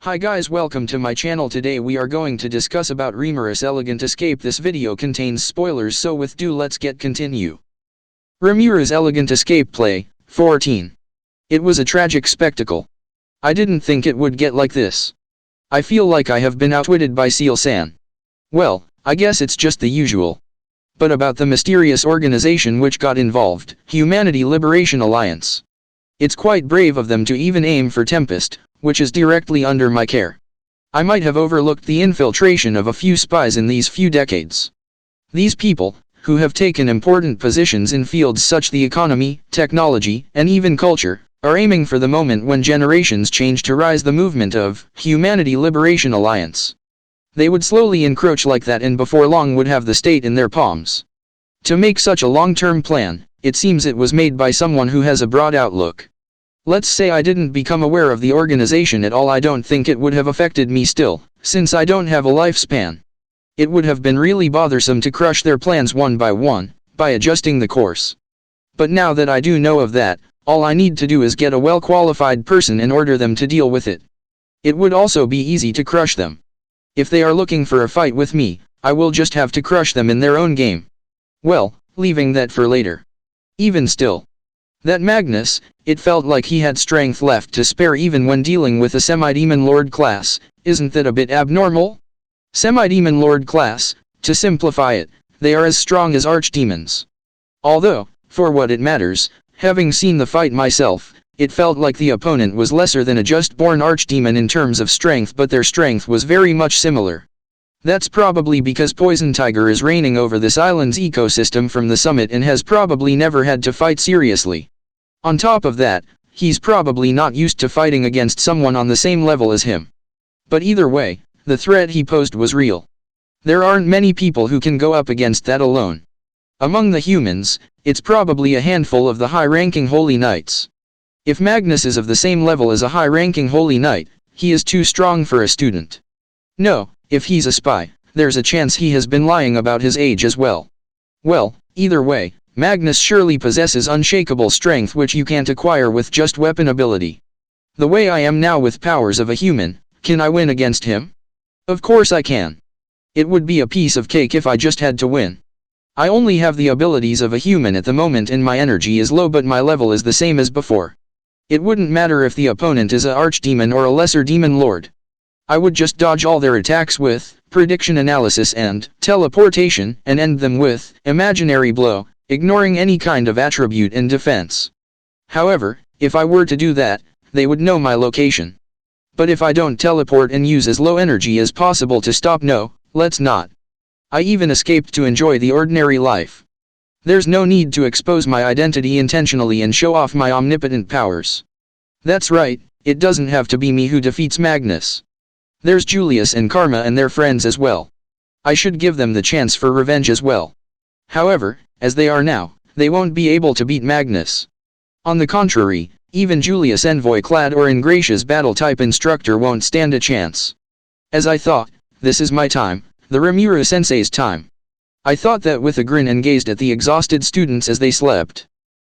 Hi guys, welcome to my channel. Today we are going to discuss about Rimuru's Elegant Escape. This video contains spoilers, so with due let's get continue. Rimuru's Elegant Escape Play 14. It was a tragic spectacle. I didn't think it would get like this. I feel like I have been outwitted by Seal-san. Well, I guess it's just the usual. But about the mysterious organization which got involved, Humanity Liberation Alliance. It's quite brave of them to even aim for Tempest, which is directly under my care. I might have overlooked the infiltration of a few spies in these few decades. These people, who have taken important positions in fields such the economy, technology, and even culture, are aiming for the moment when generations change to rise the movement of Humanity Liberation Alliance. They would slowly encroach like that and before long would have the state in their palms. To make such a long-term plan, it seems it was made by someone who has a broad outlook. Let's say I didn't become aware of the organization at all. I don't think it would have affected me still, since I don't have a lifespan. It would have been really bothersome to crush their plans one by one, by adjusting the course. But now that I do know of that, all I need to do is get a well-qualified person and order them to deal with it. It would also be easy to crush them. If they are looking for a fight with me, I will just have to crush them in their own game. Well, leaving that for later. Even still. That Magnus, it felt like he had strength left to spare even when dealing with a semi-demon lord class. Isn't that a bit abnormal? Semi-demon lord class, to simplify it, they are as strong as archdemons. Although, for what it matters, having seen the fight myself, it felt like the opponent was lesser than a just-born archdemon in terms of strength, but their strength was very much similar. That's probably because Poison Tiger is reigning over this island's ecosystem from the summit and has probably never had to fight seriously. On top of that, he's probably not used to fighting against someone on the same level as him. But either way, the threat he posed was real. There aren't many people who can go up against that alone. Among the humans, it's probably a handful of the high-ranking Holy Knights. If Magnus is of the same level as a high-ranking Holy Knight, he is too strong for a student. No, if he's a spy, there's a chance he has been lying about his age as well. Well, either way, Magnus surely possesses unshakable strength which you can't acquire with just weapon ability. The way I am now with powers of a human, can I win against him? Of course I can. It would be a piece of cake if I just had to win. I only have the abilities of a human at the moment and my energy is low, but my level is the same as before. It wouldn't matter if the opponent is a archdemon or a lesser demon lord. I would just dodge all their attacks with prediction analysis and teleportation and end them with imaginary blow, ignoring any kind of attribute and defense. However, if I were to do that, they would know my location. But if I don't teleport and use as low energy as possible to stop, no, let's not. I even escaped to enjoy the ordinary life. There's no need to expose my identity intentionally and show off my omnipotent powers. That's right, it doesn't have to be me who defeats Magnus. There's Julius and Karma and their friends as well. I should give them the chance for revenge as well. However, as they are now, they won't be able to beat Magnus. On the contrary, even Julius Envoy-clad or Ingratia's battle-type instructor won't stand a chance. As I thought, this is my time, the Rimuru-sensei's time. I thought that with a grin and gazed at the exhausted students as they slept.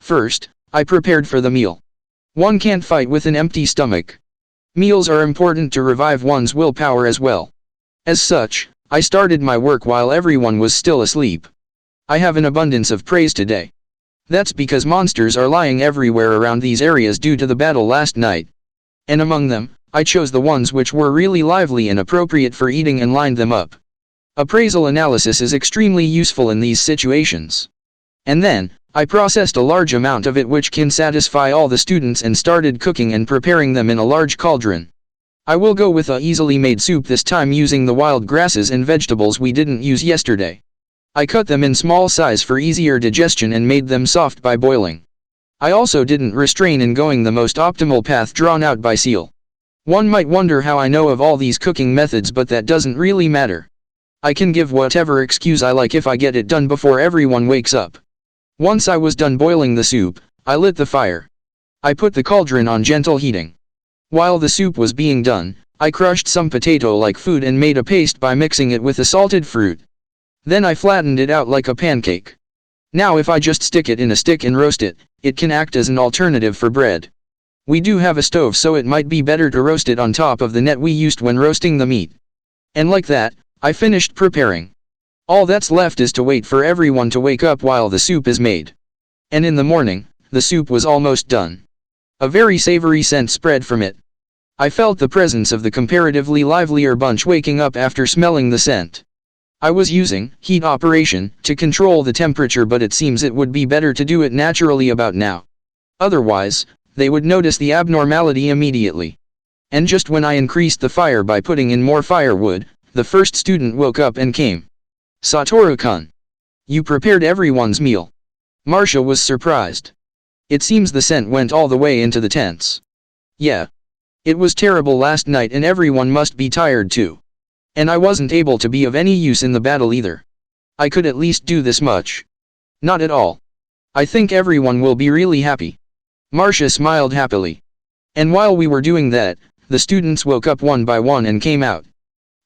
First, I prepared for the meal. One can't fight with an empty stomach. Meals are important to revive one's willpower as well. As such, I started my work while everyone was still asleep. I have an abundance of praise today. That's because monsters are lying everywhere around these areas due to the battle last night. And among them, I chose the ones which were really lively and appropriate for eating and lined them up. Appraisal analysis is extremely useful in these situations. And then, I processed a large amount of it which can satisfy all the students and started cooking and preparing them in a large cauldron. I will go with a easily made soup this time using the wild grasses and vegetables we didn't use yesterday. I cut them in small size for easier digestion and made them soft by boiling. I also didn't restrain in going the most optimal path drawn out by Seal. One might wonder how I know of all these cooking methods, but that doesn't really matter. I can give whatever excuse I like if I get it done before everyone wakes up. Once I was done boiling the soup, I lit the fire. I put the cauldron on gentle heating. While the soup was being done, I crushed some potato-like food and made a paste by mixing it with a salted fruit. Then I flattened it out like a pancake. Now if I just stick it in a stick and roast it, it can act as an alternative for bread. We do have a stove, so it might be better to roast it on top of the net we used when roasting the meat. And like that, I finished preparing. All that's left is to wait for everyone to wake up while the soup is made. And in the morning, the soup was almost done. A very savory scent spread from it. I felt the presence of the comparatively livelier bunch waking up after smelling the scent. I was using heat operation to control the temperature, but it seems it would be better to do it naturally about now. Otherwise, they would notice the abnormality immediately. And just when I increased the fire by putting in more firewood, the first student woke up and came. Satoru-kun. You prepared everyone's meal. Marcia was surprised. It seems the scent went all the way into the tents. Yeah. It was terrible last night and everyone must be tired too. And I wasn't able to be of any use in the battle either. I could at least do this much. Not at all. I think everyone will be really happy. Marcia smiled happily. And while we were doing that, the students woke up one by one and came out.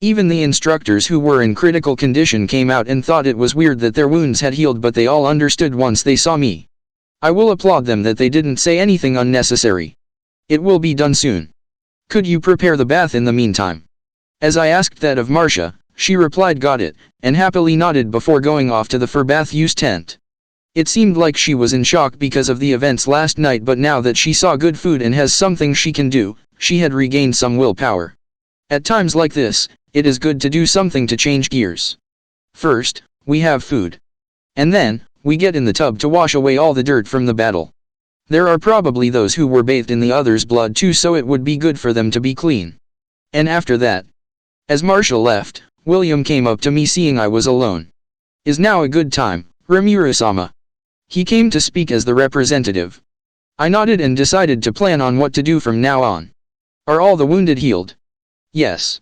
Even the instructors who were in critical condition came out and thought it was weird that their wounds had healed, but they all understood once they saw me. I will applaud them that they didn't say anything unnecessary. It will be done soon. Could you prepare the bath in the meantime? As I asked that of Marcia, she replied got it, and happily nodded before going off to the for bath use tent. It seemed like she was in shock because of the events last night, but now that she saw good food and has something she can do, she had regained some willpower. At times like this, it is good to do something to change gears. First, we have food. And then, we get in the tub to wash away all the dirt from the battle. There are probably those who were bathed in the others' blood too, so it would be good for them to be clean. And after that, as Marcia left, William came up to me seeing I was alone. Is now a good time, Rimuru-sama? He came to speak as the representative. I nodded and decided to plan on what to do from now on. Are all the wounded healed? Yes.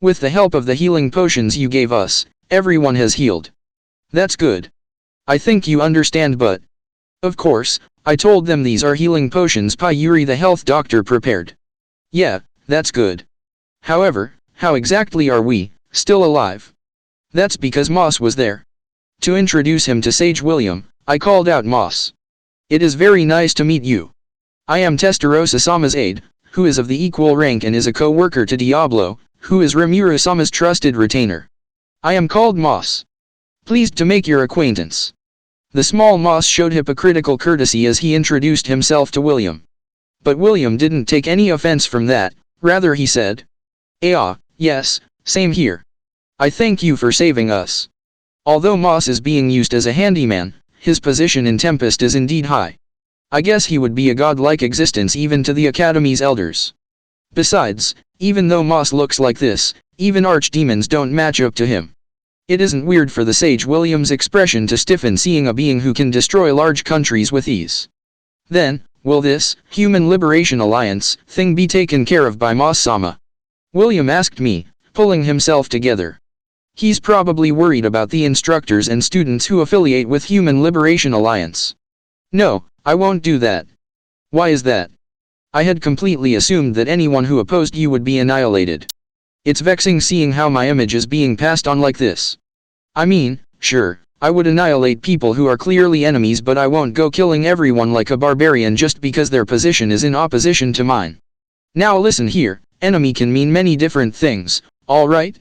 With the help of the healing potions you gave us, everyone has healed. That's good. I think you understand, but... Of course, I told them these are healing potions Yuri the health doctor prepared. Yeah, that's good. However, how exactly are we still alive? That's because Moss was there. To introduce him to Sage William, I called out Moss. It is very nice to meet you. I am Testarossa-sama's aide, who is of the equal rank and is a co-worker to Diablo, who is Rimuru-sama's trusted retainer. I am called Moss. Pleased to make your acquaintance. The small Moss showed hypocritical courtesy as he introduced himself to William. But William didn't take any offense from that, rather he said, yes, same here. I thank you for saving us. Although Moss is being used as a handyman, his position in Tempest is indeed high. I guess he would be a godlike existence even to the Academy's elders. Besides, even though Moss looks like this, even archdemons don't match up to him. It isn't weird for the Sage William's expression to stiffen seeing a being who can destroy large countries with ease. Then, will this Human Liberation Alliance thing be taken care of by Moss-sama? William asked me, pulling himself together. He's probably worried about the instructors and students who affiliate with Human Liberation Alliance. No, I won't do that. Why is that? I had completely assumed that anyone who opposed you would be annihilated. It's vexing seeing how my image is being passed on like this. I mean, sure, I would annihilate people who are clearly enemies, but I won't go killing everyone like a barbarian just because their position is in opposition to mine. Now listen here, enemy can mean many different things, alright?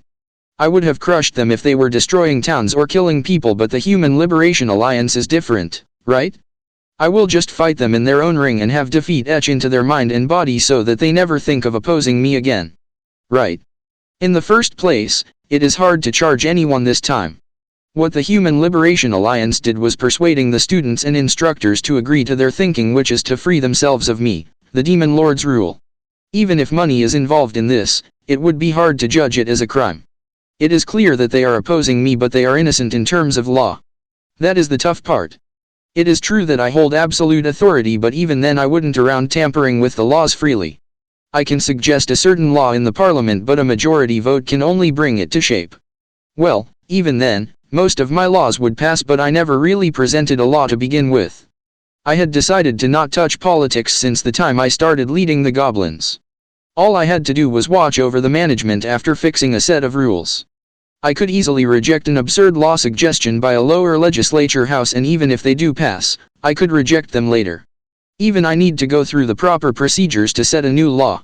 I would have crushed them if they were destroying towns or killing people, but the Human Liberation Alliance is different, right? I will just fight them in their own ring and have defeat etch into their mind and body so that they never think of opposing me again. Right. In the first place, it is hard to charge anyone this time. What the Human Liberation Alliance did was persuading the students and instructors to agree to their thinking, which is to free themselves of me, the Demon Lord's rule. Even if money is involved in this, it would be hard to judge it as a crime. It is clear that they are opposing me, but they are innocent in terms of law. That is the tough part. It is true that I hold absolute authority, but even then I wouldn't around tampering with the laws freely. I can suggest a certain law in the parliament, but a majority vote can only bring it to shape. Well, even then, most of my laws would pass, but I never really presented a law to begin with. I had decided to not touch politics since the time I started leading the goblins. All I had to do was watch over the management after fixing a set of rules. I could easily reject an absurd law suggestion by a lower legislature house, and even if they do pass, I could reject them later. Even I need to go through the proper procedures to set a new law.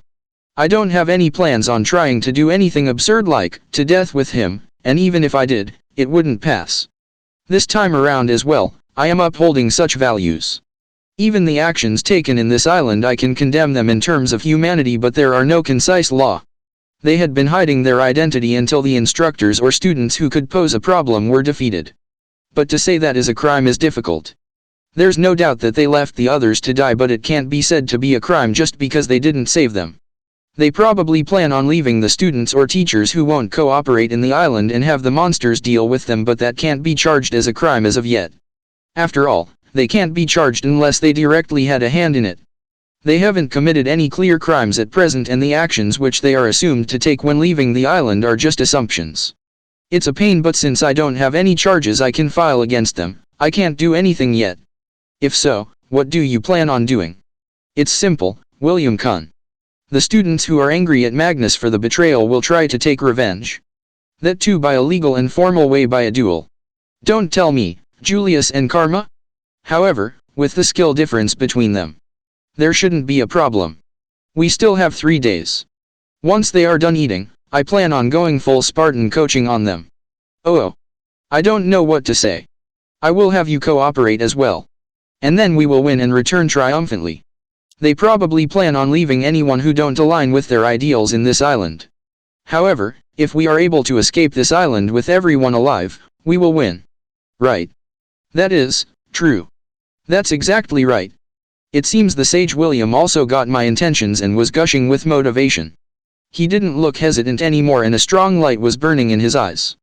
I don't have any plans on trying to do anything absurd like to death with him, and even if I did, it wouldn't pass. This time around as well, I am upholding such values. Even the actions taken in this island, I can condemn them in terms of humanity, but there are no concise law. They had been hiding their identity until the instructors or students who could pose a problem were defeated. But to say that is a crime is difficult. There's no doubt that they left the others to die, but it can't be said to be a crime just because they didn't save them. They probably plan on leaving the students or teachers who won't cooperate in the island and have the monsters deal with them, but that can't be charged as a crime as of yet. After all, they can't be charged unless they directly had a hand in it. They haven't committed any clear crimes at present, and the actions which they are assumed to take when leaving the island are just assumptions. It's a pain, but since I don't have any charges I can file against them, I can't do anything yet. If so, what do you plan on doing? It's simple, William-kun. The students who are angry at Magnus for the betrayal will try to take revenge. That too by a legal and formal way, by a duel. Don't tell me, Julius and Karma? However, with the skill difference between them, there shouldn't be a problem. We still have 3 days. Once they are done eating, I plan on going full Spartan coaching on them. Oh, I don't know what to say. I will have you cooperate as well. And then we will win and return triumphantly. They probably plan on leaving anyone who don't align with their ideals in this island. However, if we are able to escape this island with everyone alive, we will win. Right. That is true. That's exactly right. It seems the sage William also got my intentions and was gushing with motivation. He didn't look hesitant anymore, and a strong light was burning in his eyes.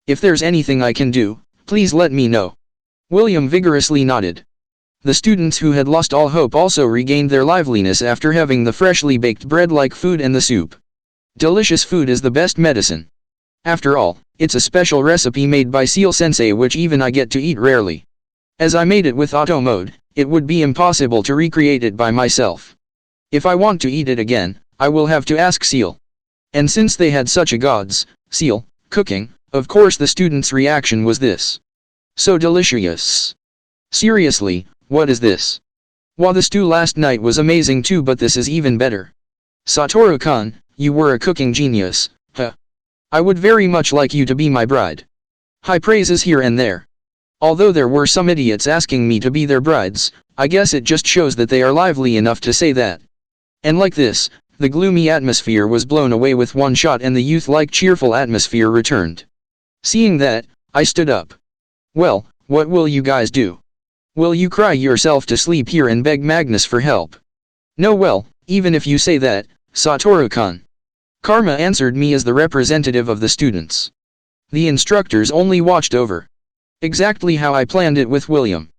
If there's anything I can do, please let me know. William vigorously nodded. The students who had lost all hope also regained their liveliness after having the freshly baked bread-like food and the soup. Delicious food is the best medicine. After all, it's a special recipe made by Seal-sensei which even I get to eat rarely. As I made it with auto mode, it would be impossible to recreate it by myself. If I want to eat it again, I will have to ask Seal. And since they had such a gods, Seal, cooking, of course the students' reaction was this. So delicious. Seriously, what is this? Well, the stew last night was amazing too, but this is even better. Satoru-kun, you were a cooking genius, huh? I would very much like you to be my bride. High praises here and there. Although there were some idiots asking me to be their brides, I guess it just shows that they are lively enough to say that. And like this, the gloomy atmosphere was blown away with one shot and the youth-like cheerful atmosphere returned. Seeing that, I stood up. Well, what will you guys do? Will you cry yourself to sleep here and beg Magnus for help? No, well, even if you say that, Satoru-kun. Karma answered me as the representative of the students. The instructors only watched over. Exactly how I planned it with William.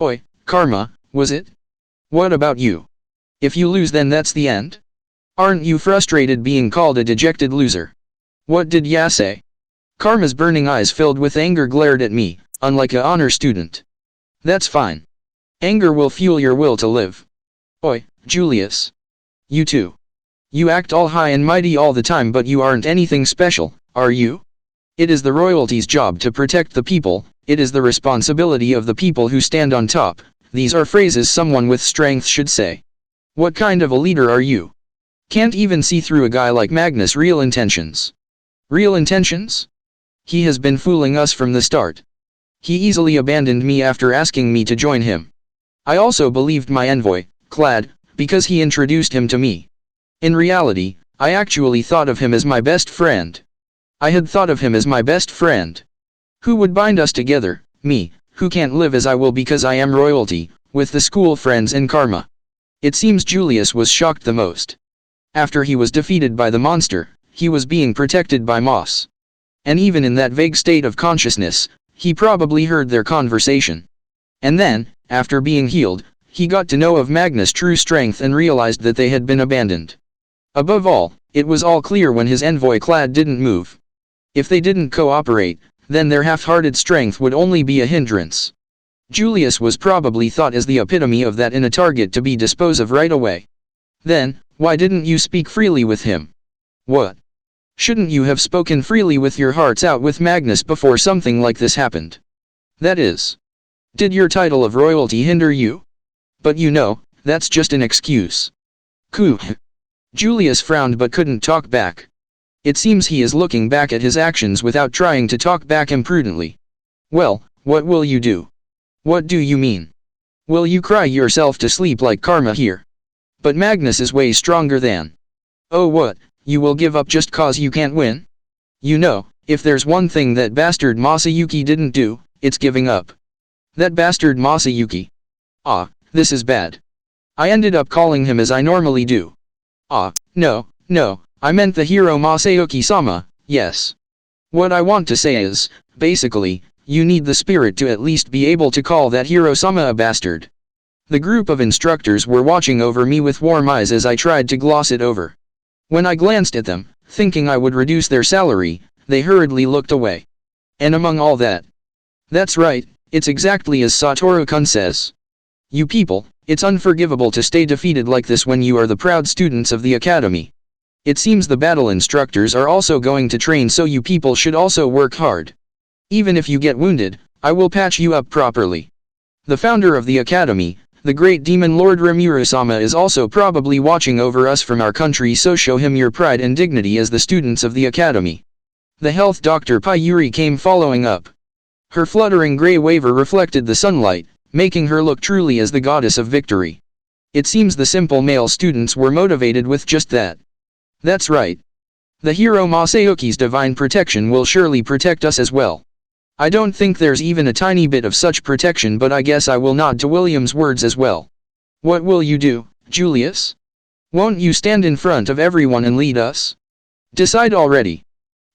Oi, Karma, was it? What about you? If you lose, then that's the end? Aren't you frustrated being called a dejected loser? What did ya say? Karma's burning eyes filled with anger glared at me, unlike a honor student. That's fine. Anger will fuel your will to live. Oi, Julius. You too. You act all high and mighty all the time, but you aren't anything special, are you? It is the royalty's job to protect the people, it is the responsibility of the people who stand on top. These are phrases someone with strength should say. What kind of a leader are you? Can't even see through a guy like Magnus' real intentions. Real intentions? He has been fooling us from the start. He easily abandoned me after asking me to join him. I also believed my envoy, Clad, because he introduced him to me. In reality, I actually thought of him as my best friend. I had thought of him as my best friend. Who would bind us together, me, who can't live as I will because I am royalty, with the school friends and Karma. It seems Julius was shocked the most. After he was defeated by the monster, he was being protected by Moss. And even in that vague state of consciousness, he probably heard their conversation. And then, after being healed, he got to know of Magnus' true strength and realized that they had been abandoned. Above all, it was all clear when his envoy Clad didn't move. If they didn't cooperate, then their half-hearted strength would only be a hindrance. Julius was probably thought as the epitome of that, in a target to be disposed of right away. Then, why didn't you speak freely with him? What? Shouldn't you have spoken freely with your hearts out with Magnus before something like this happened? That is. Did your title of royalty hinder you? But you know, that's just an excuse. Coo. Julius frowned but couldn't talk back. It seems he is looking back at his actions without trying to talk back imprudently. Well, what will you do? What do you mean? Will you cry yourself to sleep like karma here? But Magnus is way stronger than. Oh what, you will give up just cause you can't win? You know, if there's one thing that bastard Masayuki didn't do, it's giving up. That bastard Masayuki. Ah, this is bad. I ended up calling him as I normally do. Ah, no, I meant the hero Masayuki-sama, yes. What I want to say is, basically, you need the spirit to at least be able to call that hero-sama a bastard. The group of instructors were watching over me with warm eyes as I tried to gloss it over. When I glanced at them, thinking I would reduce their salary, they hurriedly looked away. And among all that. That's right, it's exactly as Satoru-kun says. You people, it's unforgivable to stay defeated like this when you are the proud students of the academy. It seems the battle instructors are also going to train, so you people should also work hard. Even if you get wounded, I will patch you up properly. The founder of the academy, the great demon Lord Rimuru-sama, is also probably watching over us from our country, so show him your pride and dignity as the students of the academy. The health doctor Payuri came following up. Her fluttering gray waver reflected the sunlight, making her look truly as the goddess of victory. It seems the simple male students were motivated with just that. That's right. The hero Masayuki's divine protection will surely protect us as well. I don't think there's even a tiny bit of such protection, but I guess I will nod to William's words as well. What will you do, Julius? Won't you stand in front of everyone and lead us? Decide already.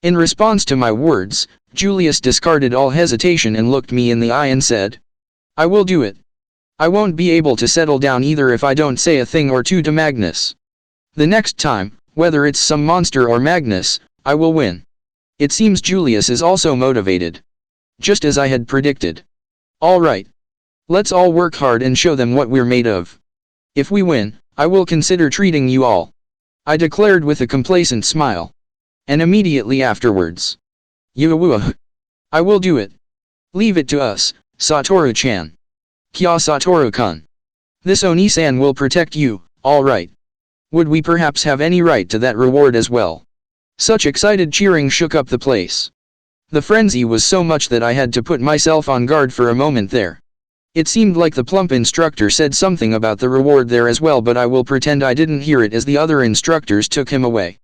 In response to my words, Julius discarded all hesitation and looked me in the eye and said, I will do it. I won't be able to settle down either if I don't say a thing or two to Magnus. The next time, whether it's some monster or Magnus, I will win. It seems Julius is also motivated. Just as I had predicted. Alright. Let's all work hard and show them what we're made of. If we win, I will consider treating you all. I declared with a complacent smile. And immediately afterwards. Yuwuah. I will do it. Leave it to us, Satoru-chan. Kya Satoru-kun. This Oni-san will protect you, alright. Would we perhaps have any right to that reward as well? Such excited cheering shook up the place. The frenzy was so much that I had to put myself on guard for a moment there. It seemed like the plump instructor said something about the reward there as well, but I will pretend I didn't hear it as the other instructors took him away.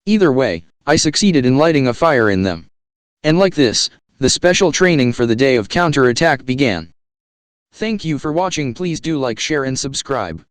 Either way, I succeeded in lighting a fire in them. And like this, the special training for the day of counterattack began. Thank you for watching. Please do like, share and subscribe.